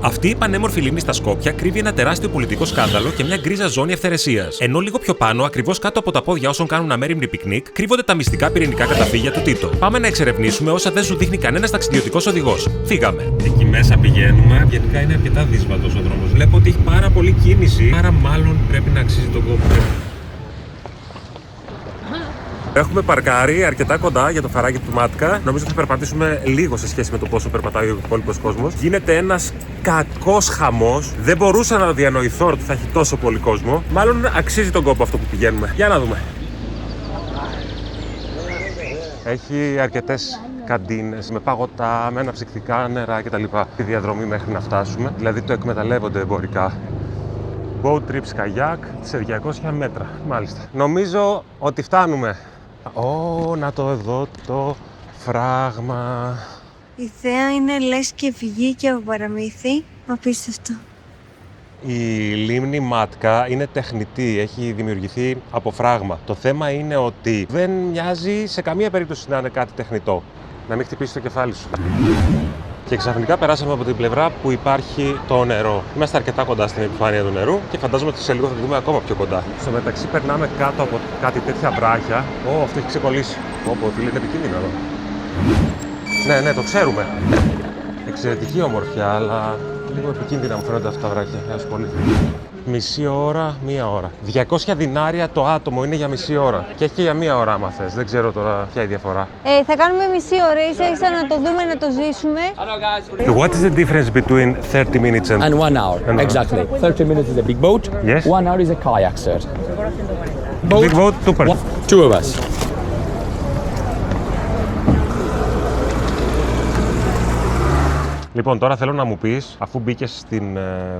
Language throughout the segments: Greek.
Αυτή η πανέμορφη λίμνη στα Σκόπια κρύβει ένα τεράστιο πολιτικό σκάνδαλο και μια γκρίζα ζώνη ευθερεσίας. Ενώ λίγο πιο πάνω, ακριβώς κάτω από τα πόδια όσων κάνουν αμέριμνη πικνίκ, κρύβονται τα μυστικά πυρηνικά καταφύγια του Τίτο. Πάμε να εξερευνήσουμε όσα δεν σου δείχνει κανένας ταξιδιωτικός οδηγός. Φύγαμε. Εκεί μέσα πηγαίνουμε. Γενικά είναι αρκετά δύσβατος ο δρόμος. Βλέπω ότι έχει πάρα πολύ κίνηση, άρα μάλλον πρέπει να αξίζει τον κόπο. Έχουμε παρκάρει αρκετά κοντά για το φαράγγι του Μάτκα. Νομίζω θα περπατήσουμε λίγο σε σχέση με το πόσο περπατάει ο υπόλοιπος κόσμος. Γίνεται ένας κακός χαμός. Δεν μπορούσα να διανοηθώ ότι θα έχει τόσο πολύ κόσμο. Μάλλον αξίζει τον κόπο αυτό που πηγαίνουμε. Για να δούμε. Έχει αρκετές καντίνες με παγωτά, με αναψυκτικά νερά κτλ. Τη διαδρομή μέχρι να φτάσουμε. Δηλαδή το εκμεταλλεύονται εμπορικά. Boat trips καγιάκ σε 200 μέτρα. Μάλιστα. Νομίζω ότι φτάνουμε. Να το εδώ το φράγμα. Η θέα είναι λες και βγήκε από παραμύθι. Απίστευτο. Η λίμνη Μάτκα είναι τεχνητή, έχει δημιουργηθεί από φράγμα. Το θέμα είναι ότι δεν μοιάζει σε καμία περίπτωση να είναι κάτι τεχνητό. Να μην χτυπήσει το κεφάλι σου. Και ξαφνικά περάσαμε από την πλευρά που υπάρχει το νερό. Είμαστε αρκετά κοντά στην επιφάνεια του νερού και φαντάζομαι ότι σε λίγο θα το δούμε ακόμα πιο κοντά. Στο μεταξύ περνάμε κάτω από κάτι τέτοια βράχια. Αυτό έχει ξεκολλήσει. Τι είναι επικίνδυνο εδώ. Ναι, το ξέρουμε. Εξαιρετική ομορφιά, αλλά λίγο επικίνδυνα μου φαίνονται αυτά τα βράχια. Πολύ. Μισή ώρα, μία ώρα. 200 δινάρια το άτομο είναι για μισή ώρα. Και έχει και για μία ώρα, άμα θες. Δεν ξέρω τώρα ποια είναι η διαφορά. Θα κάνουμε μισή ώρα, ίσα να το δούμε, να το ζήσουμε. What is the difference between 30 minutes and 1 hour? Exactly. 30 minutes is a big boat. Yes. 1 hour is a kayak, sir. Big boat, two person. Two of us. Λοιπόν, τώρα θέλω να μου πεις, αφού μπήκες στην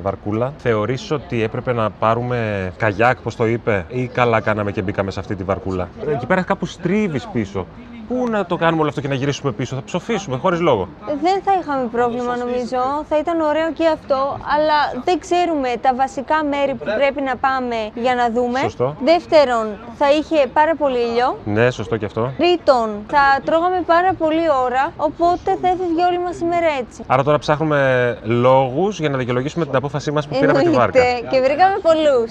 βαρκούλα, θεωρείς ότι έπρεπε να πάρουμε καγιάκ, πώς το είπε, ή καλά κάναμε και μπήκαμε σε αυτή τη βαρκούλα? Εκεί πέρα κάπου στρίβεις πίσω. Πού να το κάνουμε όλο αυτό και να γυρίσουμε πίσω? Θα ψοφήσουμε χωρίς λόγο. Δεν θα είχαμε πρόβλημα νομίζω. Θα ήταν ωραίο και αυτό, αλλά δεν ξέρουμε τα βασικά μέρη που πρέπει να πάμε για να δούμε. Σωστό. Δεύτερον, θα είχε πάρα πολύ ήλιο. Ναι, σωστό και αυτό. Τρίτον, θα τρώγαμε πάρα πολύ ώρα, οπότε θα έφευγε όλη μας η μέρα έτσι. Άρα τώρα ψάχνουμε λόγους για να δικαιολογήσουμε την απόφασή μας που πήραμε τη βάρκα. Και βρήκαμε πολλούς.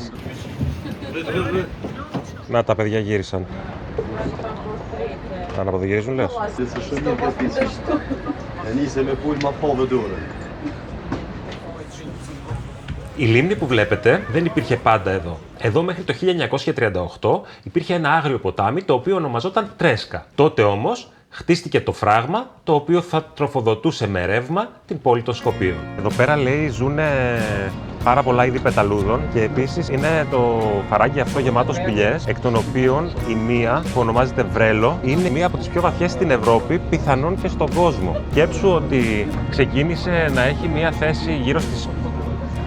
Να, τα παιδιά γύρισαν. Να αναποδογυρίζουν, λες. Η λίμνη που βλέπετε δεν υπήρχε πάντα εδώ. Εδώ μέχρι το 1938 υπήρχε ένα άγριο ποτάμι το οποίο ονομαζόταν Τρέσκα. Τότε όμως χτίστηκε το φράγμα το οποίο θα τροφοδοτούσε με ρεύμα την πόλη των Σκοπίων. Εδώ πέρα λέει ζουνε πάρα πολλά είδη πεταλούδων και επίσης είναι το φαράγγι αυτό γεμάτο σπηλιές, εκ των οποίων η μία που ονομάζεται Βρέλο είναι μία από τις πιο βαθιές στην Ευρώπη, πιθανόν και στον κόσμο. Σκέψου ότι ξεκίνησε να έχει μία θέση γύρω στις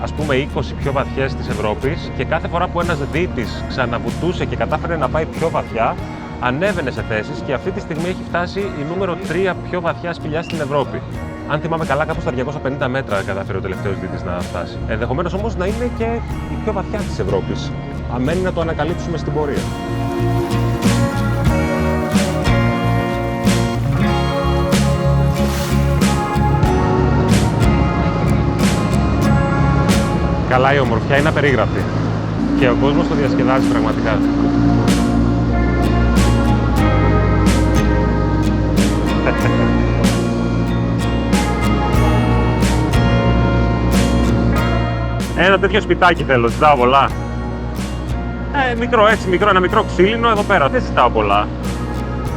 20 πιο βαθιές της Ευρώπης και κάθε φορά που ένας δίτης ξαναβουτούσε και κατάφερε να πάει πιο βαθιά, ανέβαινε σε θέσεις και αυτή τη στιγμή έχει φτάσει η νούμερο 3 πιο βαθιά σπηλιά στην Ευρώπη. Αν θυμάμαι καλά, κάπου στα 250 μέτρα κατάφερε ο τελευταίος δίτης να φτάσει. Ενδεχομένως όμως να είναι και η πιο βαθιά της Ευρώπης. Αμένει να το ανακαλύψουμε στην πορεία. Καλά, η ομορφιά είναι απερίγραπτη και ο κόσμος το διασκεδάζει πραγματικά. Ένα τέτοιο σπιτάκι θέλω, ζητάω πολλά. Μικρό, έτσι, ένα μικρό ξύλινο εδώ πέρα. Δεν ζητάω πολλά.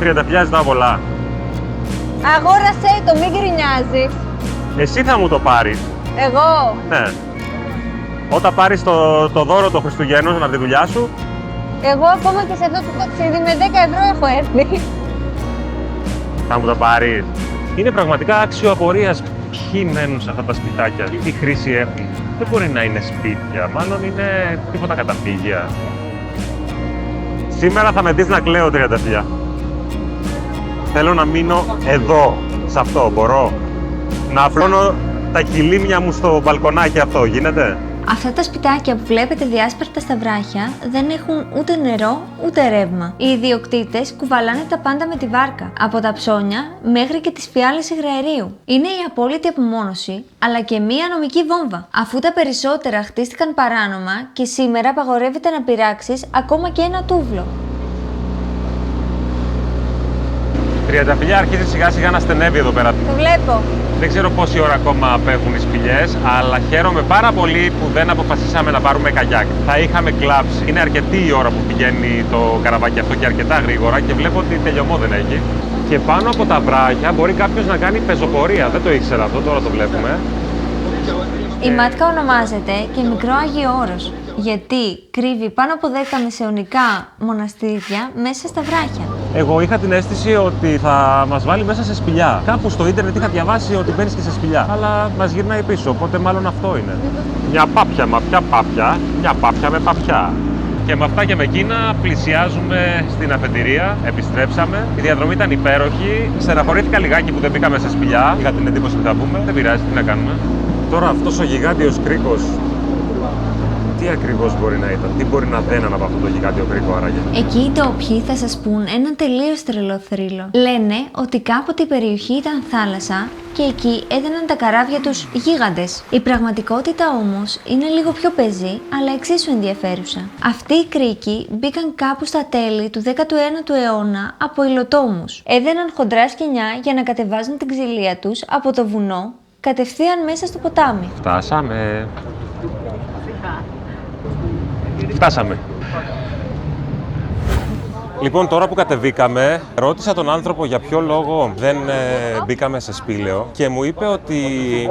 30.000 ζητάω πολλά. Αγόρασέ το, μην γκρινιάζεις. Εσύ θα μου το πάρεις. Εγώ. Ναι. Όταν πάρεις το δώρο των Χριστουγέννων από τη δουλειά σου. Εγώ ακόμα και σε αυτό το ταξίδι με 10 ευρώ έχω έρθει. Θα μου το πάρεις. Είναι πραγματικά άξιο απορίας ποιοι μένουν σε αυτά τα σπιτάκια, τι χρήση έχουν. Δεν μπορεί να είναι σπίτια, μάλλον είναι τίποτα καταφύγια. Σήμερα θα με δεις να κλαίω 30.000. Θέλω να μείνω εδώ, σε αυτό, μπορώ. Να απλώνω τα κιλίμια μου στο μπαλκονάκι αυτό, γίνεται? Αυτά τα σπιτάκια που βλέπετε διάσπαρτα στα βράχια δεν έχουν ούτε νερό ούτε ρεύμα. Οι ιδιοκτήτες κουβαλάνε τα πάντα με τη βάρκα, από τα ψώνια μέχρι και τις φιάλες υγραερίου. Είναι η απόλυτη απομόνωση, αλλά και μία νομική βόμβα, αφού τα περισσότερα χτίστηκαν παράνομα και σήμερα απαγορεύεται να πειράξεις ακόμα και ένα τούβλο. Τριανταφυλλιά αρχίζει σιγά σιγά να στενεύει εδώ πέρα. Το βλέπω. Δεν ξέρω πόση ώρα ακόμα απέχουν οι σπηλιές, αλλά χαίρομαι πάρα πολύ που δεν αποφασίσαμε να πάρουμε καγιάκ. Θα είχαμε κλάψει. Είναι αρκετή η ώρα που πηγαίνει το καραβάκι αυτό και αρκετά γρήγορα και βλέπω ότι τελειωμό δεν έχει. Και πάνω από τα βράχια μπορεί κάποιος να κάνει πεζοπορία. Δεν το ήξερα αυτό, τώρα το βλέπουμε. Η Μάτκα ονομάζεται και Μικρό Άγιο Όρος, γιατί κρύβει πάνω από 10 μεσαιωνικά μοναστήρια μέσα στα βράχια. Εγώ είχα την αίσθηση ότι θα μας βάλει μέσα σε σπηλιά. Κάπου στο ίντερνετ είχα διαβάσει ότι μπαίνεις και σε σπηλιά. Αλλά μας γυρνάει πίσω, οπότε μάλλον αυτό είναι. Μια πάπια, μα ποια πάπια? Μια πάπια με παπιά. Και με αυτά και με εκείνα πλησιάζουμε στην αφεντηρία, επιστρέψαμε. Η διαδρομή ήταν υπέροχη. Στεναχωρήθηκα λιγάκι που δεν μπήκαμε σε σπηλιά. Είχα την εντύπωση ότι θα πούμε. Δεν πειράζει, τι να κάνουμε. Τώρα αυτός ο γιγάντιος κρίκος, τι ακριβώς μπορεί να ήταν, τι μπορεί να δέναν από αυτό το γιγάντιο κρίκο άραγε? Εκεί οι ντόπιοι θα σας πούν ένα τελείως τρελό θρύλο. Λένε ότι κάποτε η περιοχή ήταν θάλασσα και εκεί έδαιναν τα καράβια τους γίγαντες. Η πραγματικότητα όμως είναι λίγο πιο πεζή, αλλά εξίσου ενδιαφέρουσα. Αυτοί οι κρίκοι μπήκαν κάπου στα τέλη του 19ου αιώνα από υλοτόμους. Έδαιναν χοντρά σκοινιά για να κατεβάζουν την ξυλία τους από το βουνό κατευθείαν μέσα στο ποτάμι. Φτάσαμε. Φτάσαμε. Λοιπόν, τώρα που κατεβήκαμε, ρώτησα τον άνθρωπο για ποιο λόγο δεν μπήκαμε σε σπήλαιο και μου είπε ότι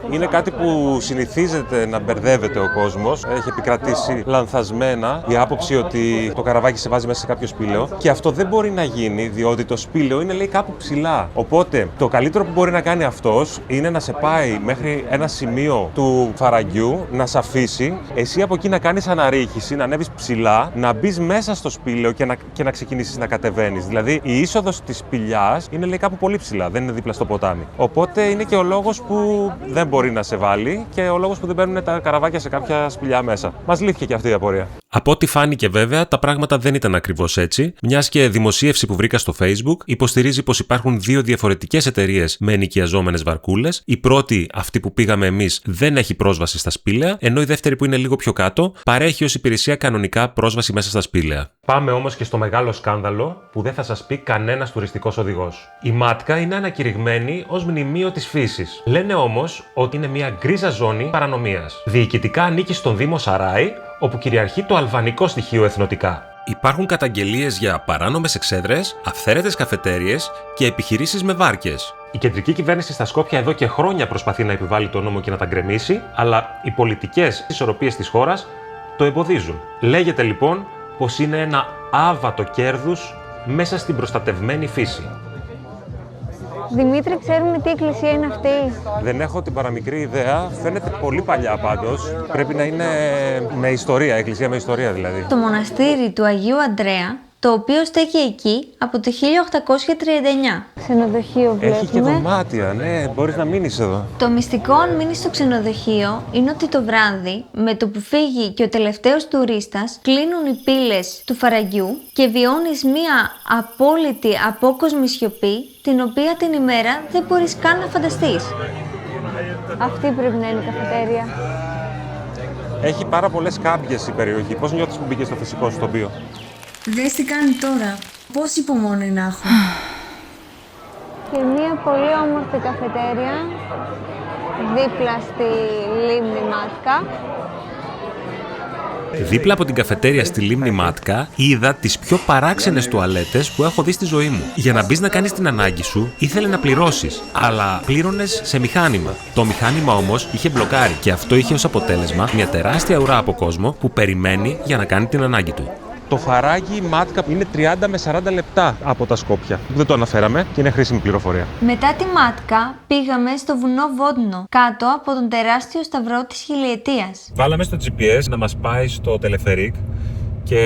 είναι κάτι που συνηθίζεται να μπερδεύεται ο κόσμος. Έχει επικρατήσει λανθασμένα η άποψη ότι το καραβάκι σε βάζει μέσα σε κάποιο σπήλαιο και αυτό δεν μπορεί να γίνει διότι το σπήλαιο είναι, λέει, κάπου ψηλά. Οπότε το καλύτερο που μπορεί να κάνει αυτός είναι να σε πάει μέχρι ένα σημείο του φαραγγιού, να σε αφήσει, εσύ από εκεί να κάνεις αναρρίχηση, να ανέβεις ψηλά, να μπεις μέσα στο σπήλαιο και να ξεκινήσεις να κατεβαίνεις. Δηλαδή, η είσοδος της σπηλιάς είναι, λέει, κάπου πολύ ψηλά, δεν είναι δίπλα στο ποτάμι. Οπότε είναι και ο λόγος που δεν μπορεί να σε βάλει και ο λόγος που δεν μπαίνουν τα καραβάκια σε κάποια σπηλιά μέσα. Μας λύθηκε και αυτή η απορία. Από ό,τι φάνηκε, βέβαια, τα πράγματα δεν ήταν ακριβώς έτσι, μιας και δημοσίευση που βρήκα στο Facebook υποστηρίζει πως υπάρχουν δύο διαφορετικές εταιρείες με ενοικιαζόμενες βαρκούλες. Η πρώτη, αυτή που πήγαμε εμείς, δεν έχει πρόσβαση στα σπήλαια, ενώ η δεύτερη, που είναι λίγο πιο κάτω, παρέχει ως υπηρεσία κανονικά πρόσβαση μέσα στα σπήλαια. Πάμε όμως και στο μεγάλο σκάνδαλο που δεν θα σας πει κανένας τουριστικός οδηγός. Η Μάτκα είναι ανακηρυγμένη ως μνημείο της φύσης. Λένε όμως ότι είναι μια γκρίζα ζώνη παρανομίας. Διοικητικά ανήκει στον Δήμο Σαράι, όπου κυριαρχεί το αλβανικό στοιχείο εθνοτικά. Υπάρχουν καταγγελίες για παράνομες εξέδρες, αυθαίρετες καφετέριες και επιχειρήσεις με βάρκες. Η κεντρική κυβέρνηση στα Σκόπια εδώ και χρόνια προσπαθεί να επιβάλλει το νόμο και να τα γκρεμίσει, αλλά οι πολιτικές ισορροπίες της χώρας το εμποδίζουν. Λέγεται λοιπόν πως είναι ένα άβατο κέρδους μέσα στην προστατευμένη φύση. Δημήτρη, ξέρουμε τι εκκλησία είναι αυτή? Δεν έχω την παραμικρή ιδέα. Φαίνεται πολύ παλιά πάντως. Πρέπει να είναι με ιστορία, εκκλησία με ιστορία δηλαδή. Το μοναστήρι του Αγίου Αντρέα, το οποίο στέκει εκεί από το 1839. Ξενοδοχείο βλέπουμε. Έχει και δωμάτια, ναι, μπορείς να μείνεις εδώ. Το μυστικό, αν μείνεις στο ξενοδοχείο, είναι ότι το βράδυ, με το που φύγει και ο τελευταίος τουρίστας, κλείνουν οι πύλες του φαραγγιού και βιώνεις μία απόλυτη απόκοσμη σιωπή, την οποία την ημέρα δεν μπορείς καν να φανταστείς. Αυτή πρέπει να είναι η καφετέρια. Έχει πάρα πολλές κάμπιες η περιοχή. Πώς νιώθεις που μπήκες στο φυσικό σου τοπίο? Δες τι κάνει τώρα. Πώς υπομονή να έχω. Και μία πολύ όμορφη καφετέρια δίπλα στη λίμνη Μάτκα. Δίπλα από την καφετέρια στη λίμνη Μάτκα είδα τις πιο παράξενες τουαλέτες που έχω δει στη ζωή μου. Για να μπεις να κάνεις την ανάγκη σου ήθελε να πληρώσεις, αλλά πλήρωνες σε μηχάνημα. Το μηχάνημα όμως είχε μπλοκάρει και αυτό είχε ως αποτέλεσμα μια τεράστια ουρά από κόσμο που περιμένει για να κάνει την ανάγκη του. Το φαράγγι Μάτκα είναι 30 με 40 λεπτά από τα Σκόπια. Δεν το αναφέραμε και είναι χρήσιμη πληροφορία. Μετά τη Μάτκα πήγαμε στο βουνό Βόντνο, κάτω από τον τεράστιο σταυρό της χιλιετίας. Βάλαμε στο GPS να μας πάει στο τελεφερίκ και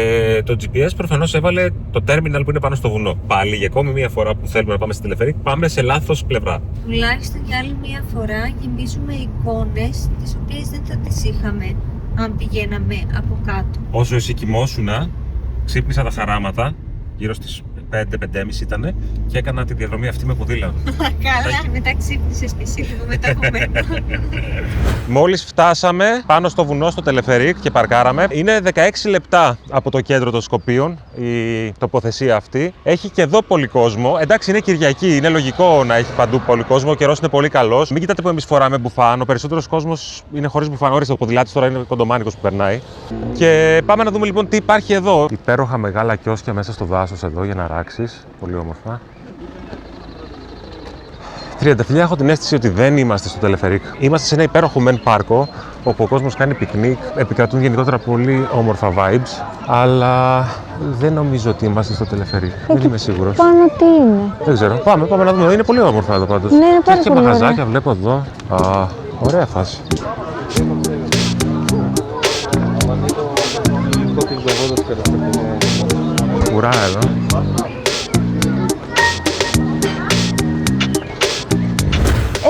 το GPS προφανώς έβαλε το τέρμιναλ που είναι πάνω στο βουνό. Πάλι για ακόμη μία φορά που θέλουμε να πάμε στο τελεφερίκ, πάμε σε λάθος πλευρά. Τουλάχιστον για άλλη μία φορά γεμίζουμε εικόνες τις οποίες δεν θα τις είχαμε αν πηγαίναμε από κάτω. Όσο εσύ κοιμόσουνα, ξύπνησα τα χαράματα, γύρω στις 5-5.30 ήτανε, και έκανα τη διαδρομή αυτή με ποδήλατο. Καλά, μετά ξύπνησες και εσύ λίγο μεταγωμένο. Μόλις φτάσαμε πάνω στο βουνό, στο τελεφερίκ, και παρκάραμε. Είναι 16 λεπτά από το κέντρο των Σκοπίων η τοποθεσία αυτή. Έχει και εδώ πολύ κόσμο. Εντάξει, είναι Κυριακή, είναι λογικό να έχει παντού πολύ κόσμο. Ο καιρός είναι πολύ καλός. Μην κοιτάτε που εμείς φοράμε μπουφάν. Ο περισσότερος κόσμος είναι χωρίς μπουφάν. Ορίστε, ο ποδηλάτης τώρα είναι κοντομάνικος που περνάει. Και πάμε να δούμε λοιπόν τι υπάρχει εδώ. Υπέροχα μεγάλα κιόσκια μέσα στο δάσος εδώ για να ράξεις. Πολύ όμορφα. Τριανταφυλλιά, έχω την αίσθηση ότι δεν είμαστε στο τελεφερίκ. Είμαστε σε ένα υπέροχο μεν πάρκο, όπου ο κόσμος κάνει πικνίκ, επικρατούν γενικότερα πολύ όμορφα vibes, αλλά δεν νομίζω ότι είμαστε στο τελεφερίκ. Δεν είμαι σίγουρος. Πάνω τι είναι? Δεν ξέρω. Πάμε να δούμε. Είναι πολύ όμορφα εδώ πάντως. Ναι, είναι πάρα και πολύ μαγαζάκια ωραία. βλέπω εδώ. Α, ωραία φάση. Ουρά εδώ.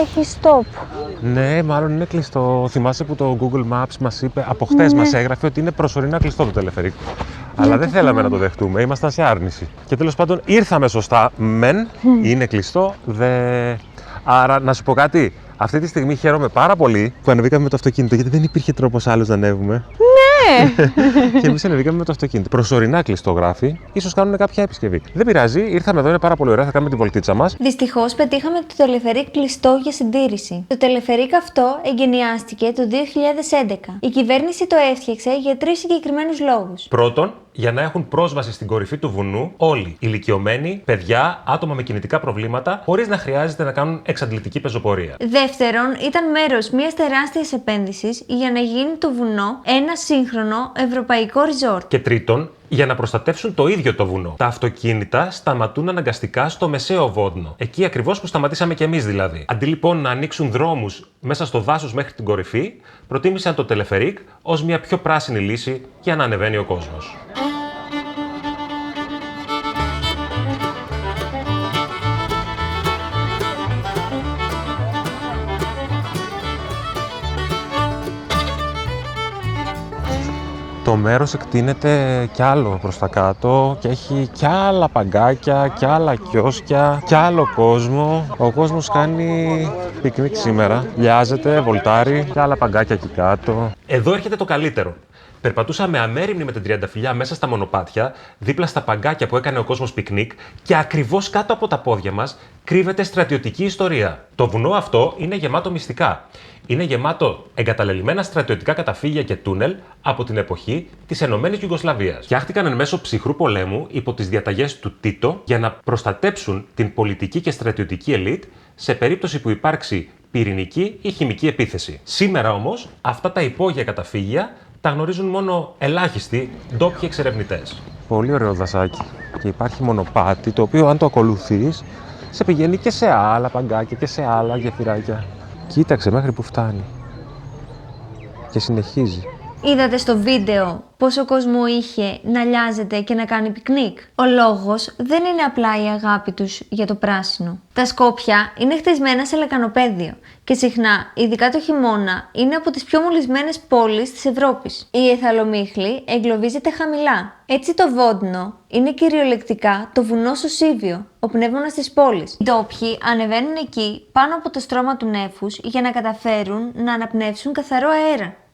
Έχει stop. Ναι, μάλλον είναι κλειστό. Θυμάσαι που το Google Maps μας είπε, από χτες μας έγραφε ότι είναι προσωρινά κλειστό το τελεφερίκ. Αλλά δεν θέλαμε να το δεχτούμε, ήμασταν σε άρνηση. Και τέλος πάντων ήρθαμε σωστά, μεν, είναι κλειστό, Άρα, να σου πω κάτι, αυτή τη στιγμή χαίρομαι πάρα πολύ που ανεβήκαμε με το αυτοκίνητο, γιατί δεν υπήρχε τρόπος άλλος να ανέβουμε. Ναι! Και εμείς ανεβήκαμε με το αυτοκίνητο. Προσωρινά κλειστό γράφει, ίσως κάνουν κάποια επισκευή. Δεν πειράζει, ήρθαμε εδώ, είναι πάρα πολύ ωραία, θα κάνουμε τη βολτίτσα μας. Δυστυχώς πετύχαμε το τελεφερίκ κλειστό για συντήρηση. Το τελεφερίκ αυτό εγκαινιάστηκε το 2011. Η κυβέρνηση το έφτιαξε για 3 συγκεκριμένους λόγους. Πρώτον, για να έχουν πρόσβαση στην κορυφή του βουνού όλοι. Ηλικιωμένοι, παιδιά, άτομα με κινητικά προβλήματα, χωρίς να χρειάζεται να κάνουν εξαντλητική πεζοπορία. Δεύτερον, ήταν μέρος μιας τεράστιας επένδυσης για να γίνει το βουνό ένα σύγχρονο ευρωπαϊκό resort. Και τρίτον, για να προστατεύσουν το ίδιο το βουνό. Τα αυτοκίνητα σταματούν αναγκαστικά στο μεσαίο Βόδνο. Εκεί ακριβώς που σταματήσαμε κι εμείς δηλαδή. Αντί λοιπόν να ανοίξουν δρόμους μέσα στο δάσος μέχρι την κορυφή, προτίμησαν το τελεφερίκ ως μια πιο πράσινη λύση για να ανεβαίνει ο κόσμος. Το μέρος εκτείνεται κι άλλο προς τα κάτω και έχει κι άλλα παγκάκια, κι άλλα κιόσκια, κι άλλο κόσμο. Ο κόσμος κάνει πικνίκ σήμερα, λιάζεται, βολτάρει, κι άλλα παγκάκια εκεί κάτω. Εδώ έρχεται το καλύτερο. Περπατούσαμε αμέριμνοι με την τριανταφυλλιά μέσα στα μονοπάτια, δίπλα στα παγκάκια που έκανε ο κόσμος πικνίκ, και ακριβώς κάτω από τα πόδια μας κρύβεται στρατιωτική ιστορία. Το βουνό αυτό είναι γεμάτο μυστικά. Είναι γεμάτο εγκαταλελειμμένα στρατιωτικά καταφύγια και τούνελ από την εποχή της Ενωμένης Ιουγκοσλαβίας. Φτιάχτηκαν εν μέσω ψυχρού πολέμου υπό τις διαταγές του Τίτο για να προστατέψουν την πολιτική και στρατιωτική ελίτ σε περίπτωση που υπάρξει πυρηνική ή χημική επίθεση. Σήμερα όμως αυτά τα υπόγεια καταφύγια τα γνωρίζουν μόνο ελάχιστοι ντόπιοι εξερευνητές. Πολύ ωραίο δασάκι. Και υπάρχει μονοπάτι το οποίο, αν το ακολουθείς, σε πηγαίνει και σε άλλα παγκάκια και σε άλλα γεφυράκια. Κοίταξε μέχρι που φτάνει. Και συνεχίζει. Είδατε στο βίντεο πόσο κόσμο είχε να λιάζεται και να κάνει πικνίκ. Ο λόγος δεν είναι απλά η αγάπη τους για το πράσινο. Τα Σκόπια είναι χτισμένα σε λεκανοπέδιο και συχνά, ειδικά το χειμώνα, είναι από τις πιο μολυσμένες πόλεις της Ευρώπης. Η Εθαλομύχλη εγκλωβίζεται χαμηλά. Έτσι το Βόδνο είναι κυριολεκτικά το βουνό Σωσίβιο, ο πνεύμονας της πόλης. Οι ντόπιοι ανεβαίνουν εκεί πάνω από το στρώμα του νέφους για να καταφέρουν να αναπνεύσουν καθαρό αέρα.